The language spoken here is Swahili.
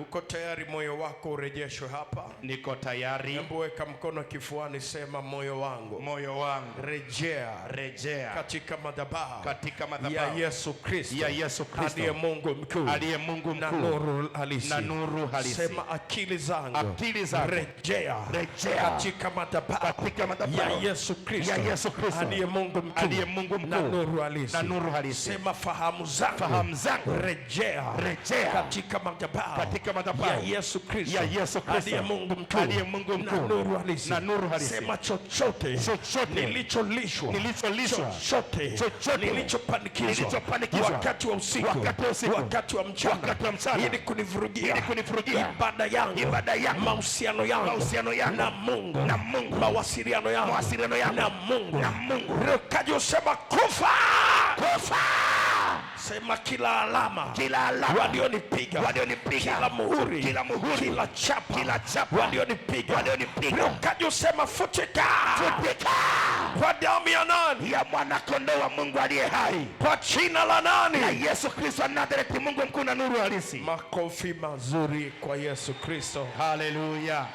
Uko tayari moyo wako urejeshwe hapa? Niko tayari. Hebu weka mkono kifuani, sema moyo wangu. Moyo wangu. Rejea. Rejea. Katika madhabahu. Katika madhabahu. Ya Yesu Kristo. Ya Yesu Kristo. Aliye Mungu mkuu. Aliye Mungu mkuu. Na nuru halisi. Na nuru halisi. Sema akili zangu. Akili zangu. Rejea. Rejea. Katika madhabahu. Katika madhabahu. Ya Yesu Kristo. Ya Yesu Kristo. Aliye Mungu mkuu. Aliye Mungu mkuu. Na nuru halisi. Na nuru halisi. Sema fahamu zangu. Fahamu zangu. Rejea. Rejea. Katika madhabahu. Katika madhabahu. Ya Yesu Kristo. Ya Yesu Kristo. Aliye Mungu mkuu. Aliye Mungu mkuu. Na nuru halisi. Na nuru halisi. Sema chochote. Chochote. Nilicholishwa. Chochote. Nilichopandikizwa. Wakati wa usiku. Wakati wa mchana. Ili kunivurugia. Ibada yangu. Mahusiano yangu. Na Mungu. Mawasiliano yangu. Na Mungu. Kaji usema kufa. Sema kila alama walionipiga, kila muhuri, kila chapa walionipiga. Kaji usema futika kwa damu ya nani? Ya mwana kondoo wa Mungu aliye hai. Kwa jina la nani? Ya Yesu Kristo Nazareti, Mungu mkuu na nuru halisi. Makofi mazuri kwa Yesu Kristo. Haleluya.